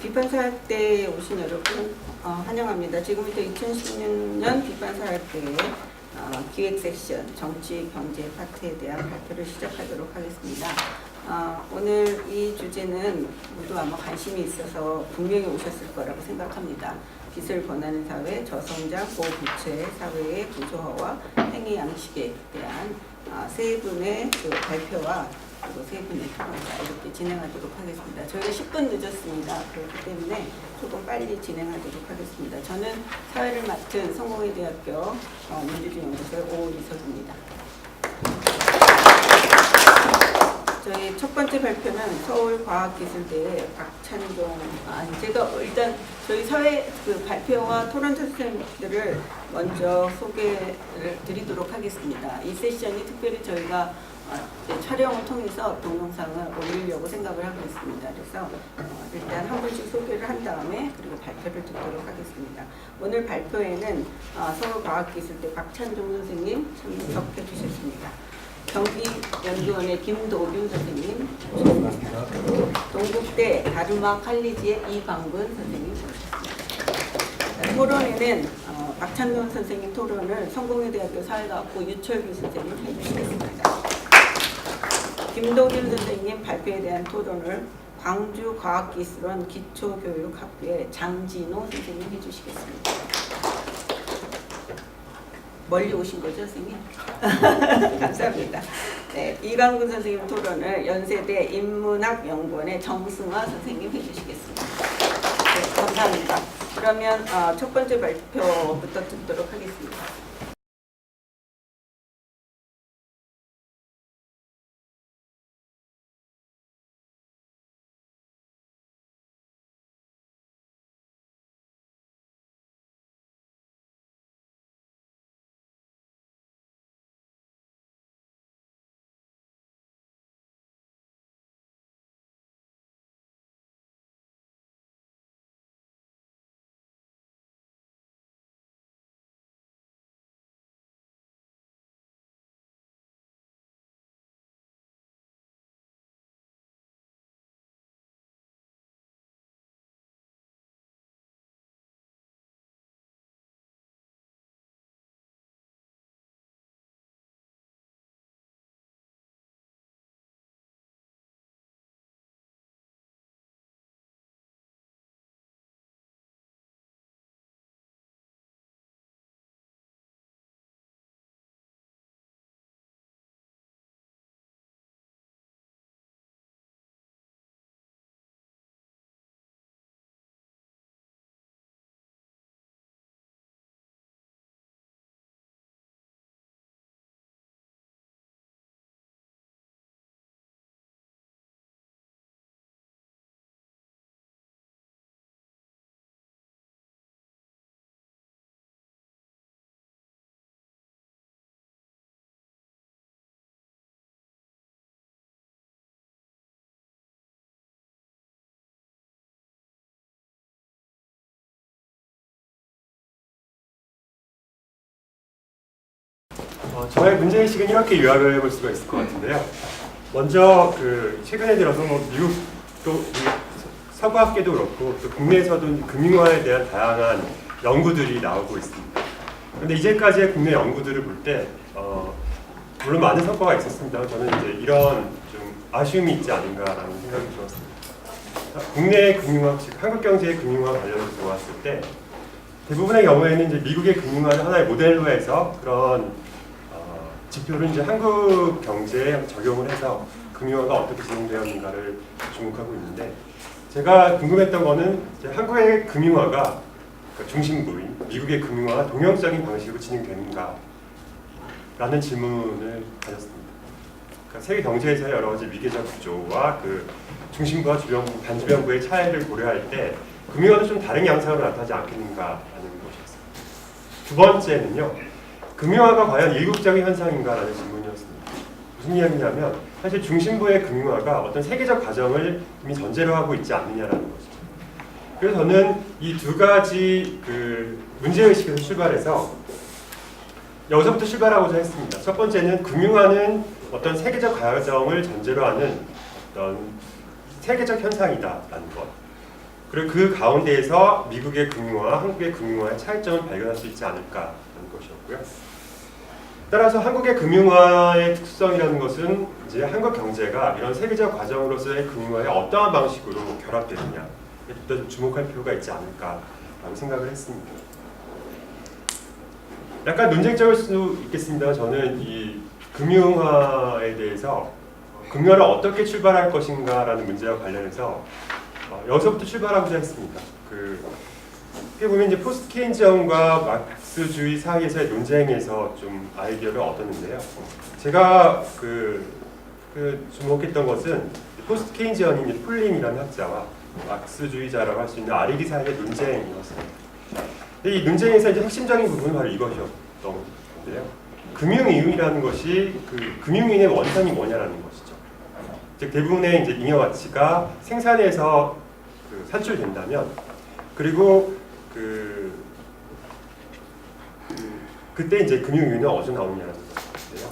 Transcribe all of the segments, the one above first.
비판사학대에 오신 여러분 환영합니다. 지금부터 2016년 비판사학대의 기획 섹션 정치, 경제 파트에 대한 발표를 시작하도록 하겠습니다. 오늘 이 주제는 모두 아마 관심이 있어서 분명히 오셨을 거라고 생각합니다. 빚을 권하는 사회, 저성장, 고부채 사회의 구조화와 행위 양식에 대한 세 분의 발표와 그리고 세 분의 토론을 이렇게 진행하도록 하겠습니다. 저희가 10분 늦었습니다. 그렇기 때문에 조금 빨리 진행하도록 하겠습니다. 저는 사회를 맡은 성공회대학교 민주주의 연구소의 오이석입니다. 저희 첫 번째 발표는 서울과학기술대의 박찬종, 제가 일단 저희 사회 발표와 토론 선생님들을 먼저 소개를 드리도록 하겠습니다. 이 세션이 특별히 저희가 촬영을 통해서 동영상을 올리려고 생각을 하고 있습니다. 그래서 일단 한 분씩 소개를 한 다음에 그리고 발표를 듣도록 하겠습니다. 오늘 발표에는 서울과학기술대 박찬종 선생님 참석해 주셨습니다. 경기연구원의 김도균 선생님 모셨습니다. 동국대 다르마 칼리지의 이광근 선생님 모셨습니다. 토론에는 박찬종 선생님 토론을 성공회대학교 사회과학부 유철규 선생님 해주시겠습니다. 김도균 선생님 발표에 대한 토론을 광주과학기술원 기초교육학부의 장진호 선생님 해주시겠습니다. 멀리 오신 거죠, 선생님? 감사합니다. 네, 이광근 선생님 토론을 연세대 인문학연구원의 정승화 선생님 해주시겠습니다. 네, 감사합니다. 그러면 첫 번째 발표부터 듣도록 하겠습니다. 저의 문제의식은 이렇게 요약을 해볼 수가 있을 것 같은데요. 먼저 최근에 들어서 미국도 서구학계도 그렇고 또 국내에서도 금융화에 대한 다양한 연구들이 나오고 있습니다. 그런데 이제까지의 국내 연구들을 볼 때 물론 많은 성과가 있었습니다. 저는 이제 이런 좀 아쉬움이 있지 않은가라는 생각이 들었습니다. 국내 금융화, 즉 한국 경제의 금융화 관련해서 보았을 때 대부분의 경우에는 이제 미국의 금융화를 하나의 모델로 해서 그런 지표를 이제 한국 경제에 적용을 해서 금융화가 어떻게 진행되었는가를 주목하고 있는데, 제가 궁금했던 거는 이제 한국의 금융화가 중심부인 미국의 금융화가 동형적인 방식으로 진행되는가 라는 질문을 가졌습니다. 그러니까 세계 경제에서의 여러 가지 위계적 구조와 중심부와 주변부, 반주변부의 차이를 고려할 때 금융화도 좀 다른 양상으로 나타나지 않겠는가라는 것이었습니다. 두 번째는요, 금융화가 과연 일국적인 현상인가라는 질문이었습니다. 무슨 이야기냐면 사실 중심부의 금융화가 어떤 세계적 과정을 이미 전제로 하고 있지 않느냐라는 것이죠. 그래서 저는 이 두 가지 문제의식에서 출발해서 여기서부터 출발하고자 했습니다. 첫 번째는 금융화는 어떤 세계적 과정을 전제로 하는 어떤 세계적 현상이다라는 것. 그리고 그 가운데에서 미국의 금융화와 한국의 금융화의 차이점을 발견할 수 있지 않을까라는 것이었고요. 따라서 한국의 금융화의 특성이라는 것은 이제 한국 경제가 이런 세계적 과정으로서의 금융화에 어떠한 방식으로 결합되느냐에 좀 주목할 필요가 있지 않을까라고 생각을 했습니다. 약간 논쟁적일 수 있겠습니다. 저는 이 금융화에 대해서 금융화를 어떻게 출발할 것인가라는 문제와 관련해서 여기서부터 출발하고자 했습니다. 어떻게 보면 이제 포스트 케인즈형과 막스주의 사이에서의 논쟁에서 좀 아이디어를 얻었는데요. 제가 주목했던 것은 포스트 케인즈형인 폴린이라는 학자와 막스주의자라고 할 수 있는 아리기 사이의 논쟁이었습니다. 이 논쟁에서 이제 핵심적인 부분은 바로 이것이었던 건데요. 금융이윤이라는 것이 금융이윤의 원천이 뭐냐라는 것이죠. 즉 대부분의 이제 잉여 가치가 생산에서 산출된다면, 그리고 그때 이제 금융이윤은 어디서 나오느냐는 것인데요.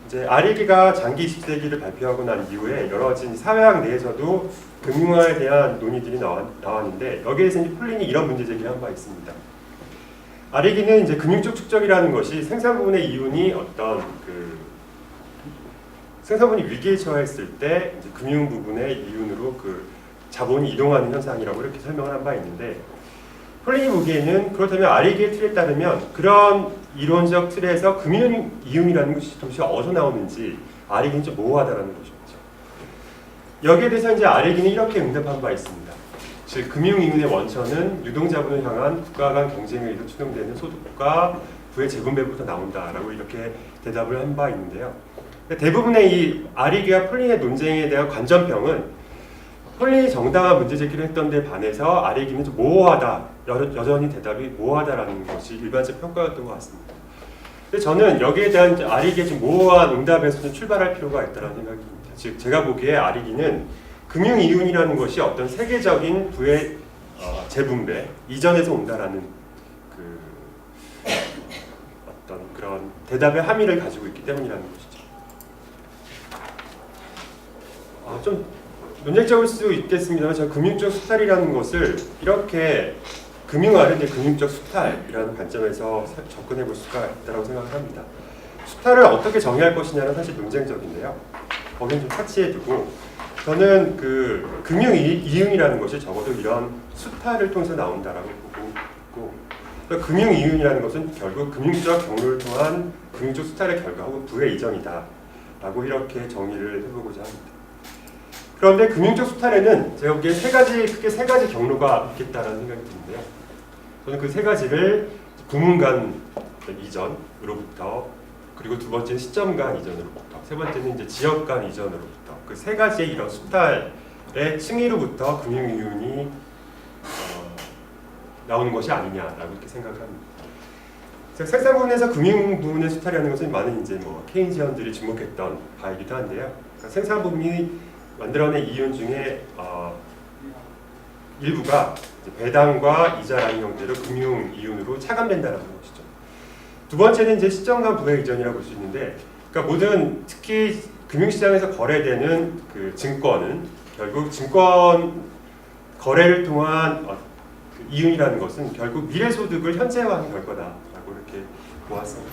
이제 아리기가 장기 20세기를 발표하고 난 이후에 여러 가지 사회학 내에서도 금융화에 대한 논의들이 나왔는데, 여기에서 이제 폴린이 이런 문제 제기를 한 바 있습니다. 아리기는 이제 금융적 축적이라는 것이 생산 부분의 이윤이 생산 부분이 위기에 처했을 때 이제 금융 부분의 이윤으로 자본이 이동하는 현상이라고 이렇게 설명을 한 바 있는데, 폴린이 보기에는 그렇다면 아리기의 틀에 따르면 그런 이론적 틀에서 금융 이윤이라는 것이 도대체 어디서 나오는지 아리기는 좀 모호하다라는 것이죠. 여기에 대해서 이제 아리기는 이렇게 응답한 바 있습니다. 즉 금융 이윤의 원천은 유동자본을 향한 국가 간 경쟁에 의해서 추동되는 소득과 부의 재분배부터 나온다라고 이렇게 대답을 한 바 있는데요. 대부분의 이 아리기와 폴린의 논쟁에 대한 관전평은 폴린이 정당한 문제 제기를 했던 데 반해서 아리기는 좀 모호하다, 여전히 대답이 모호하다라는 것이 일반적 평가였던 것 같습니다. 근데 저는 여기에 대한 아리기의 좀 모호한 응답에서 좀 출발할 필요가 있다는 생각이 듭니다. 즉 제가 보기에 아리기는 금융 이윤이라는 것이 어떤 세계적인 부의 재분배 이전에서 온다라는 어떤 그런 대답의 함의를 가지고 있기 때문이라는 것이죠. 좀 논쟁적일 수 있겠습니다만, 제가 금융적 수탈이라는 것을 이렇게 금융화를 이제 금융적 수탈이라는 관점에서 접근해 볼 수가 있다고 생각을 합니다. 수탈을 어떻게 정의할 것이냐는 사실 논쟁적인데요. 거기는 좀 차치해 두고, 저는 금융 이윤이라는 것이 적어도 이런 수탈을 통해서 나온다라고 보고 있고, 그러니까 금융 이윤이라는 것은 결국 금융적 경로를 통한 금융적 수탈의 결과 혹은 부의 이전이다라고 이렇게 정의를 해보고자 합니다. 그런데 금융적 수탈에는 제가 보기에 크게 세 가지 경로가 있겠다라는 생각이 드는데요. 저는 그 세 가지를 부문간 이전으로부터, 그리고 두 번째는 시점 간 이전으로부터, 세 번째는 이제 지역 간 이전으로부터, 그 세 가지의 이런 수탈의 층위로부터 금융 이윤이 나오는 것이 아니냐라고 이렇게 생각을 합니다. 생산 부분에서 금융 부분의 수탈이라는 것은 많은 이제 케인지언들이 주목했던 바이기도 한데요. 그러니까 생산 부분이 만들어낸 이윤 중에 일부가 배당과 이자라는 형태로 금융 이윤으로 차감된다는 것이죠. 두 번째는 이제 시점 간 부의 이전이라고 볼 수 있는데, 그러니까 모든 특히 금융시장에서 거래되는 증권은 결국 증권 거래를 통한 이윤이라는 것은 결국 미래소득을 현재화한 결과다라고 이렇게 보았습니다.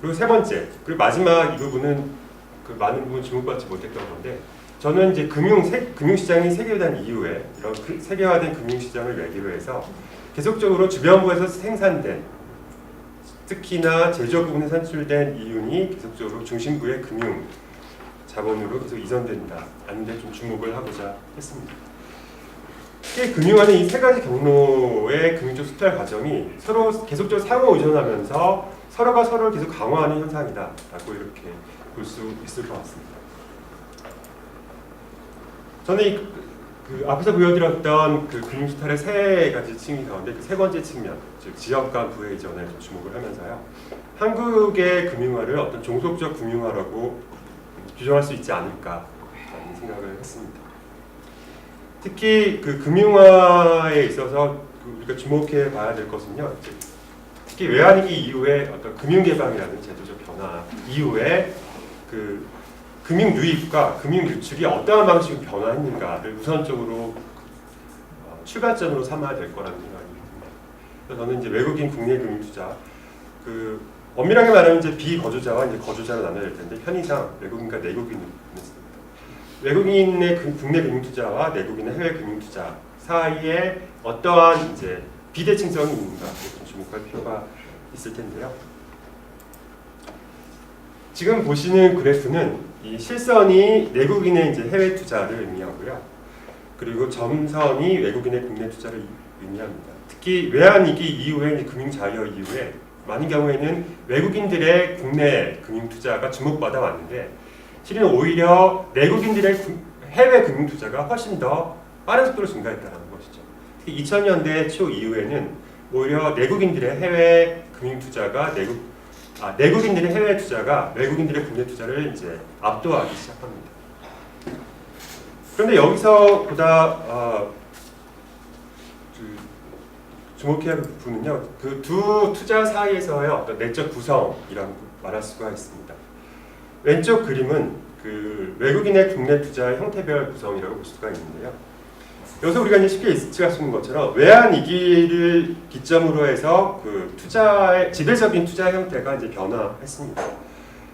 그리고 세 번째, 그리고 마지막 이 부분은 많은 부분 주목받지 못했던 건데, 저는 이제 금융시장이 세계화된 이후에 이런 세계화된 금융시장을 매개로 해서 계속적으로 주변부에서 생산된, 특히나 제조업 부분에 산출된 이윤이 계속적으로 중심부의 금융 자본으로 계속 이전된다 하는 데 좀 주목을 하고자 했습니다. 특히 금융화는 이 세 가지 경로의 금융적 수탈 과정이 서로 계속적으로 상호 의존하면서 서로가 서로를 계속 강화하는 현상이다라고 이렇게 볼 수 있을 것 같습니다. 저는 앞에서 보여드렸던 금융수탈의 세 가지 층위 가운데 세 번째 측면, 즉 지역 간 부의 이전에 주목을 하면서요, 한국의 금융화를 어떤 종속적 금융화라고 규정할 수 있지 않을까라는 생각을 했습니다. 특히 금융화에 있어서 우리가 주목해 봐야 될 것은요, 특히 외환위기 이후에 어떤 금융개방이라는 제도적 변화 이후에 금융 유입과 금융 유출이 어떠한 방식으로 변화했는가를 우선적으로 출발점으로 삼아야 될 거라는 생각이 듭니다. 그래서 저는 이제 외국인 국내 금융 투자, 그 엄밀하게 말하면 이제 비거주자와 이제 거주자로 나눠야 될 텐데 편의상 외국인과 내국인을 씁니다. 외국인의 국내 금융 투자와 내국인의 해외 금융 투자 사이에 어떠한 이제 비대칭성이 있는가 좀 주목할 필요가 있을 텐데요. 지금 보시는 그래프는 이 실선이 내국인의 이제 해외 투자를 의미하고요. 그리고 점선이 외국인의 국내 투자를 의미합니다. 특히 외환위기 이후에 이제 금융 자유 이후에 많은 경우에는 외국인들의 국내 금융 투자가 주목받아 왔는데 실은 오히려 내국인들의 해외 금융 투자가 훨씬 더 빠른 속도로 증가했다는 것이죠. 특히 2000년대 초 이후에는 오히려 내국인들의 해외 금융 투자가 내국인들의 해외 투자가 외국인들의 국내 투자를 이제 압도하기 시작합니다. 그런데 여기서 보다 주목해야 할 부분은요, 그 두 투자 사이에서의 어떤 내적 구성이라고 말할 수가 있습니다. 왼쪽 그림은 그 외국인의 국내 투자의 형태별 구성이라고 볼 수가 있는데요. 여기서 우리가 이제 쉽게 예측할 수 있는 것처럼 외환위기를 기점으로 해서 그 투자의 지배적인 투자 형태가 이제 변화했습니다.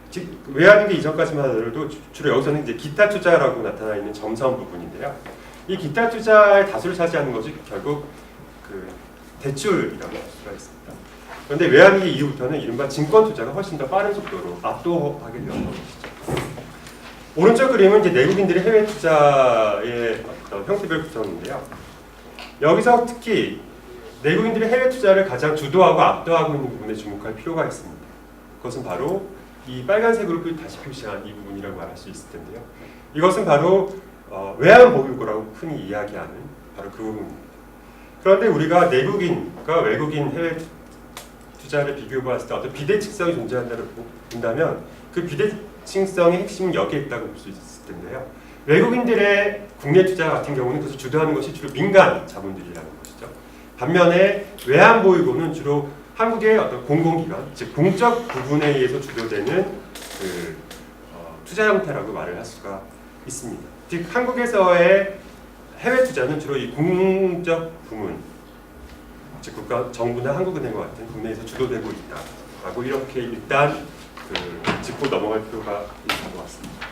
즉 외환위기 이전까지만 하더라도 주로 여기서는 이제 기타 투자라고 나타나 있는 점선 부분인데요. 이 기타 투자의 다수를 차지하는 것이 결국 그 대출이라고 할 수가 있습니다. 그런데 외환위기 이후부터는 이른바 증권 투자가 훨씬 더 빠른 속도로 압도하게 되었던 것이죠. 오른쪽 그림은 이제 내국인들의 해외 투자의 어떤 형태별 구성인데요. 여기서 특히 내국인들의 해외 투자를 가장 주도하고 압도하고 있는 부분에 주목할 필요가 있습니다. 그것은 바로 이 빨간색으로 다시 표시한 이 부분이라고 말할 수 있을 텐데요. 이것은 바로 외환 보유고라고 흔히 이야기하는 바로 그 부분입니다. 그런데 우리가 내국인과 외국인 해외 투자를 비교해 봤을 때 어떤 비대칭성이 존재한다고 본다면 그 비대칭성의 핵심은 여기에 있다고 볼 수 있을 텐데요. 외국인들의 국내 투자 같은 경우는 그것을 주도하는 것이 주로 민간 자본들이라는 것이죠. 반면에 외환 보유고는 주로 한국의 어떤 공공기관, 즉 공적 부분에 의해서 주도되는 그 투자 형태라고 말을 할 수가 있습니다. 즉 한국에서의 해외 투자는 주로 이 공적 부문, 즉 국가, 정부나 한국은행과 같은 국내에서 주도되고 있다라고 이렇게 일단 짚고 넘어갈 필요가 있는 것 같습니다.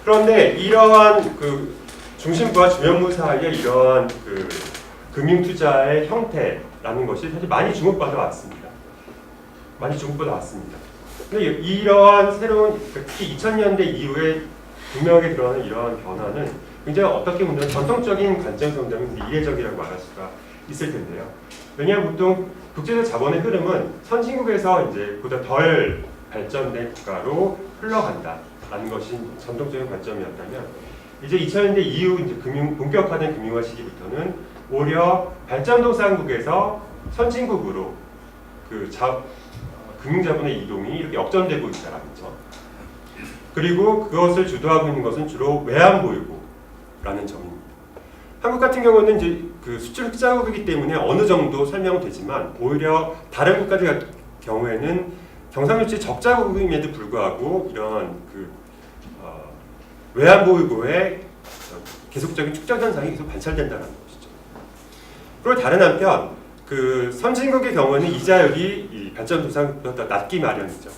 그런데 이러한 그 중심부와 주변부 사이에 이러한 그 금융 투자의 형태라는 것이 사실 많이 주목받아 왔습니다. 근데 이러한 새로운 특히 2000년대 이후에 분명하게 드러나는 이러한 변화는 굉장히 어떻게 보면 전통적인 관점에서 본다면 이례적이라고 말할 수가 있을 텐데요. 왜냐하면 보통 국제적 자본의 흐름은 선진국에서 이제 보다 덜 발전된 국가로 흘러간다라는 것이 전통적인 관점이었다면 이제 2000년대 이후 이제 본격화된 금융화 시기부터는 오히려 발전도상국에서 선진국으로 그 금융자본의 이동이 이렇게 역전되고 있다라는 점. 그리고 그것을 주도하고 있는 것은 주로 외환보유고라는 점입니다. 한국 같은 경우는 이제 그 수출 흑자국이기 때문에 어느 정도 설명되지만 오히려 다른 국가들 같은 경우에는 경상수지 적자국임에도 불구하고 이런 그 외환보유고의 계속적인 축적 현상이 계속 관찰된다는 것이죠. 그리고 다른 한편 그 선진국의 경우에는 이자율이 이 발전도상국보다 낮기 마련이죠.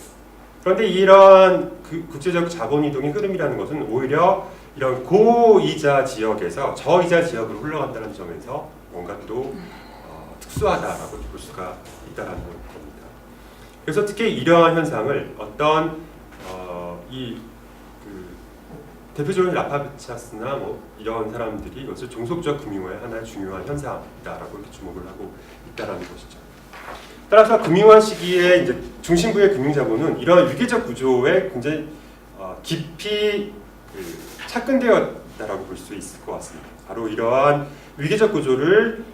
그런데 이런 국제적 자본 이동의 흐름이라는 것은 오히려 이런 고이자 지역에서 저이자 지역으로 흘러간다는 점에서 뭔가 또 특수하다라고 볼 수가 있다는 겁니다. 그래서 특히 이러한 현상을 어떤 대표적으로 라파비차스나 뭐 이런 사람들이 이것을 종속적 금융화의 하나의 중요한 현상이다라고 이렇게 주목을 하고 있다라는 것이죠. 따라서 금융화 시기에 이제 중심부의 금융자본은 이러한 위계적 구조에 굉장히 깊이 착근되었다라고 볼 수 있을 것 같습니다. 바로 이러한 위계적 구조를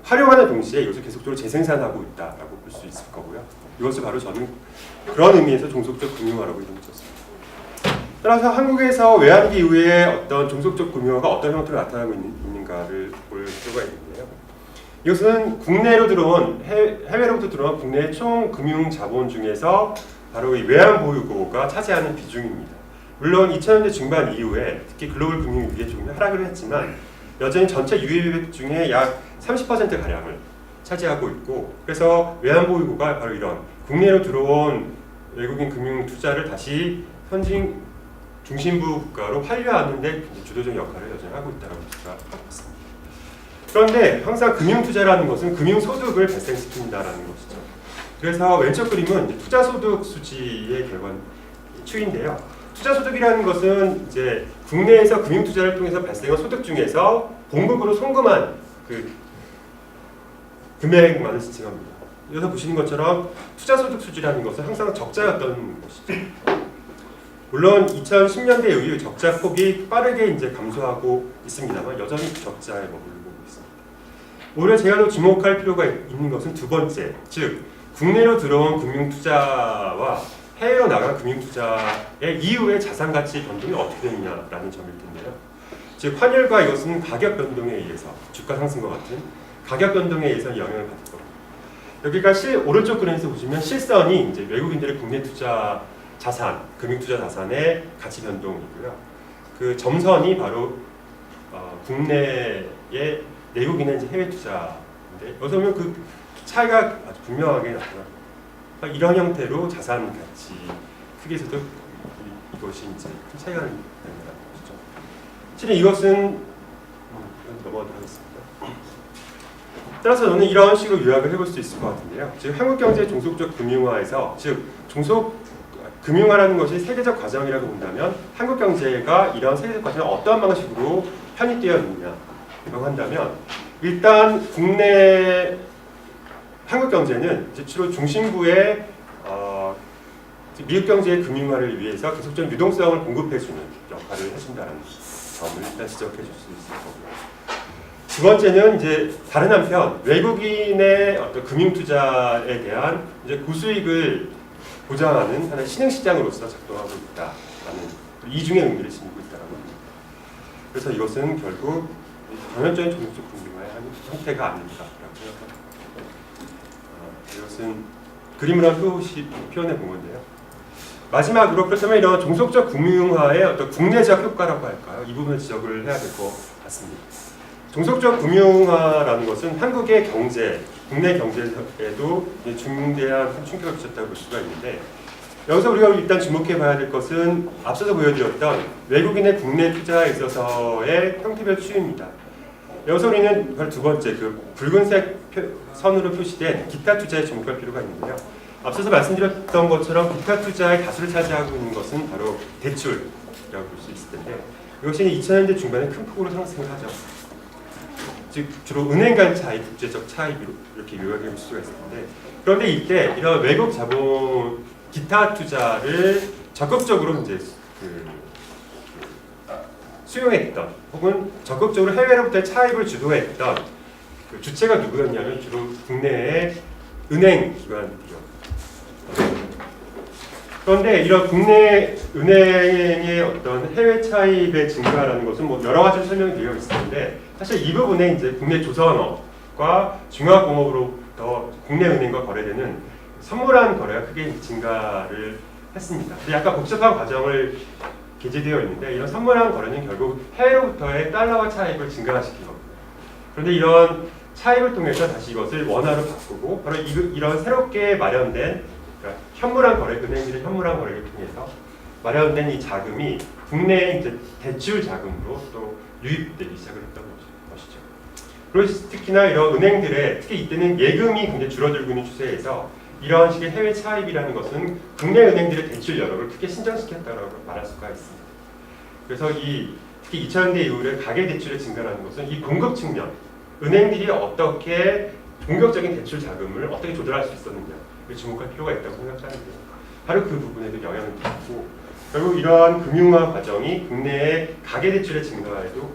활용하는 동시에 이것을 계속적으로 재생산하고 있다라고 볼 수 있을 거고요. 이것을 바로 저는 그런 의미에서 종속적 금융화라고 이름을 줬습니다. 따라서 한국에서 외환위기 이후에 어떤 종속적 금융화가 어떤 형태로 나타나고 있는가를 볼 필요가 있는데요. 이것은 국내로 들어온 해외로부터 들어온 국내의 총 금융 자본 중에서 바로 이 외환보유고가 차지하는 비중입니다. 물론 2000년대 중반 이후에 특히 글로벌 금융위기에 좀 하락을 했지만 여전히 전체 유입액 중에 약 30%가량을 차지하고 있고, 그래서 외환보유고가 바로 이런 국내로 들어온 외국인 금융 투자를 다시 선진 중심부 국가로 환류하는 데 주도적 역할을 여전히 하고 있다고 볼 수가 있습니다. 그런데 항상 금융 투자라는 것은 금융 소득을 발생시킨다라는 것이죠. 그래서 왼쪽 그림은 이제 투자 소득 수지의 결과 추인데요. 투자 소득이라는 것은 이제 국내에서 금융 투자를 통해서 발생한 소득 중에서 공급으로 송금한 그 금액만을 지칭합니다. 여기서 보시는 것처럼 투자 소득 수지라는 것은 항상 적자였던 것이죠. 물론 2010년대 이후 적자 폭이 빠르게 이제 감소하고 있습니다만 여전히 적자에 머물고 있습니다. 오히려 제가 더 주목할 필요가 있는 것은 두 번째, 즉 국내로 들어온 금융 투자와 해외로 나간 금융 투자의 이후의 자산 가치 변동이 어떻게 되느냐라는 점일 텐데요. 즉 환율과 이것은 가격 변동에 의해서 주가 상승과 같은 가격 변동에 의해서 영향을 받을 겁니다. 여기가 오른쪽 그림에서 보시면 실선이 이제 외국인들의 국내 투자 자산, 금융 투자 자산의 가치 변동이고요. 그 점선이 바로 국내의 내국인의 이제 해외 투자인데 여기서 보면 그 차이가 아주 분명하게 나타납니다. 이런 형태로 자산 가치 크기에서도 이것이 이제 큰 차이가 나는 것이죠. 실은 이것은 넘어가도록 하겠습니다. 따라서 저는 이런 식으로 요약을 해볼 수 있을 것 같은데요. 즉 한국 경제의 종속적 금융화에서, 즉 종속 금융화라는 것이 세계적 과정이라고 본다면 한국 경제가 이런 세계적 과정에 어떠한 방식으로 편입되어 있느냐라고 한다면, 일단 국내 한국 경제는 이제 주로 중심부의 미국 경제의 금융화를 위해서 계속적인 유동성을 공급해주는 역할을 해준다는 점을 일단 지적해 줄 수 있을 거고요. 두 번째는 이제 다른 한편 외국인의 어떤 금융 투자에 대한 이제 고수익을 보장하는 하나의 신흥시장으로서 작동하고 있다라는 이중의 의미를 지니고 있다는 겁니다. 그래서 이것은 결국 전형적인 종속적 금융화의 한 형태가 아닌가라고 생각합니다. 이것은 그림으로 표현해 본 건데요. 마지막으로 그렇다면 이런 종속적 금융화의 어떤 국내적 효과라고 할까요? 이 부분을 지적을 해야 될 것 같습니다. 종속적 금융화라는 것은 한국의 경제, 국내 경제에도 중대한 충격을 끼쳤다고 볼 수가 있는데, 여기서 우리가 일단 주목해 봐야 될 것은 앞서서 보여드렸던 외국인의 국내 투자에 있어서의 형태별 추이입니다. 여기서 우리는 바로 두 번째, 그 붉은색 선으로 표시된 기타 투자에 주목할 필요가 있는데요. 앞서서 말씀드렸던 것처럼 기타 투자의 다수를 차지하고 있는 것은 바로 대출이라고 볼 수 있을 텐데, 이것이 2000년대 중반에 큰 폭으로 상승을 하죠. 즉 주로 은행 간 차익, 국제적 차익으로 이렇게 요약해 볼 수가 있을 텐데, 그런데 이때 이런 외국 자본 기타 투자를 적극적으로 이제 수용했던, 혹은 적극적으로 해외로부터의 차입을 주도했던 그 주체가 누구였냐면 주로 국내의 은행 기관이죠. 그런데 이런 국내 은행의 어떤 해외 차입의 증가라는 것은 뭐 여러 가지 설명이 되어 있었는데, 사실 이 부분에 이제 국내 조선업과 중화공업으로부터 국내 은행과 거래되는 선물한 거래가 크게 증가를 했습니다. 근데 약간 복잡한 과정을 게재되어 있는데, 이런 선물한 거래는 결국 해외로부터의 달러와 차입을 증가시킨 겁니다. 그런데 이런 차입을 통해서 다시 이것을 원화로 바꾸고, 바로 이런 새롭게 마련된, 그러니까 현물한 거래, 은행들의 현물한 거래를 통해서 마련된 이 자금이 국내의 이제 대출 자금으로 또 유입되기 시작을 했던 것이죠. 그리고 특히나 이런 은행들의, 특히 이때는 예금이 굉장히 줄어들고 있는 추세에서 이러한 식의 해외 차입이라는 것은 국내 은행들의 대출 여력을 크게 신장시켰다고 말할 수가 있습니다. 그래서 특히 2000년대 이후에 가계 대출의 증가라는 것은 이 공급 측면, 은행들이 어떻게 공격적인 대출 자금을 어떻게 조달할 수 있었느냐를 주목할 필요가 있다고 생각하는데요. 바로 그 부분에도 영향을 미쳤고, 결국 이러한 금융화 과정이 국내의 가계 대출의 증가에도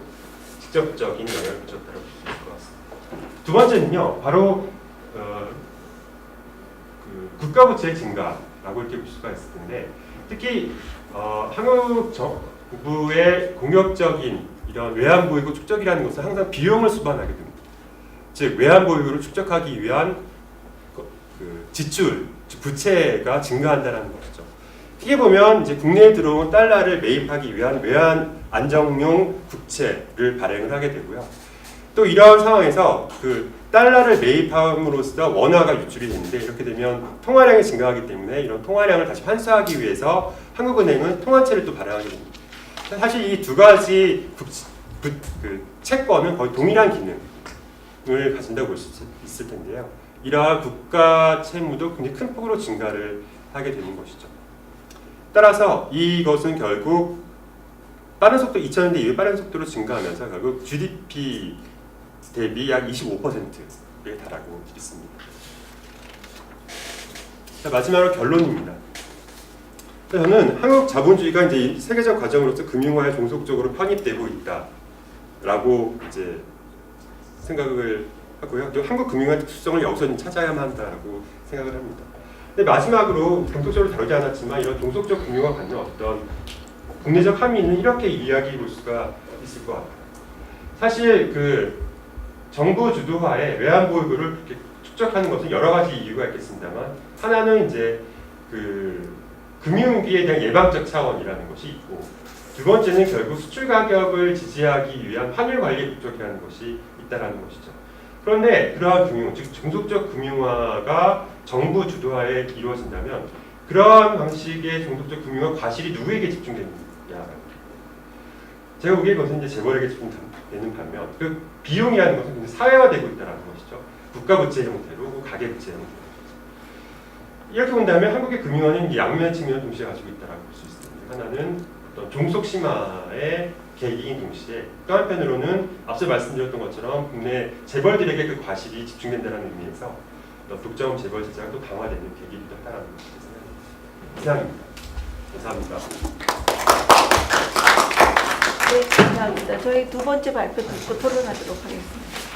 직접적인 영향을 미쳤다고 볼 수 있을 것 같습니다. 두 번째는요, 바로 국가 부채의 증가라고 이렇게 볼 수가 있을 텐데, 특히 한국 정부의 공격적인 이런 외환 보유고 축적이라는 것은 항상 비용을 수반하게 됩니다. 즉 외환 보유고를 축적하기 위한 지출, 부채가 증가한다는 것이죠. 크게 보면 이제 국내에 들어온 달러를 매입하기 위한 외환 안정용 국채를 발행을 하게 되고요. 또 이러한 상황에서 그 달러를 매입함으로써 원화가 유출이 되는데 이렇게 되면 통화량이 증가하기 때문에 이런 통화량을 다시 환수하기 위해서 한국은행은 통화채를 또 발행하게 됩니다. 사실 이 두 가지 채권은 거의 동일한 기능을 가진다고 볼 수 있을 텐데요. 이러한 국가 채무도 굉장히 큰 폭으로 증가를 하게 되는 것이죠. 따라서 이것은 결국 빠른 속도 2000년대 이후에 빠른 속도로 증가하면서 결국 GDP 대비 약 25%에 달하고 있습니다. 자, 마지막으로 결론입니다. 저는 한국 자본주의가 이제 세계적 과정으로서 금융화에 종속적으로 편입되고 있다라고 이제 생각을 하고요. 또 한국 금융화의 특수성을 여기서 찾아야만 한다라고 생각을 합니다. 근데 마지막으로 본격적으로 다루지 않았지만 이런 종속적 금융화 갖는 어떤 국내적 함의는 이렇게 이야기해 볼 수가 있을 것 같아요. 사실 그 정부 주도하에 외환 보유고를 그렇게 축적하는 것은 여러 가지 이유가 있겠습니다만 하나는 이제 그 금융위기에 대한 예방적 차원이라는 것이 있고 두 번째는 결국 수출 가격을 지지하기 위한 환율 관리에 부족해하는 것이 있다라는 것이죠. 그런데 그러한 금융, 즉 종속적 금융화가 정부 주도하에 이루어진다면 그러한 방식의 종속적 금융화 과실이 누구에게 집중되느냐? 제가 보기에 그것은 이제 재벌에게 집중되는 반면 그 비용이라는 것은 굉장히 사회화되고 있다는 것이죠. 국가 부채 형태로, 가계 부채 형태로. 이렇게 본다면 한국의 금융화는 양면의 측면을 동시에 가지고 있다고 볼 수 있습니다. 하나는 어떤 종속 심화의 계기인 동시에 또 한편으로는 앞서 말씀드렸던 것처럼 국내 재벌들에게 그 과실이 집중된다는 의미에서 독점 재벌 제재가 또 강화되는 계기이기도 하다는 것이 이상입니다. 감사합니다. 네, 감사합니다. 저희 두 번째 발표 듣고 토론하도록 하겠습니다.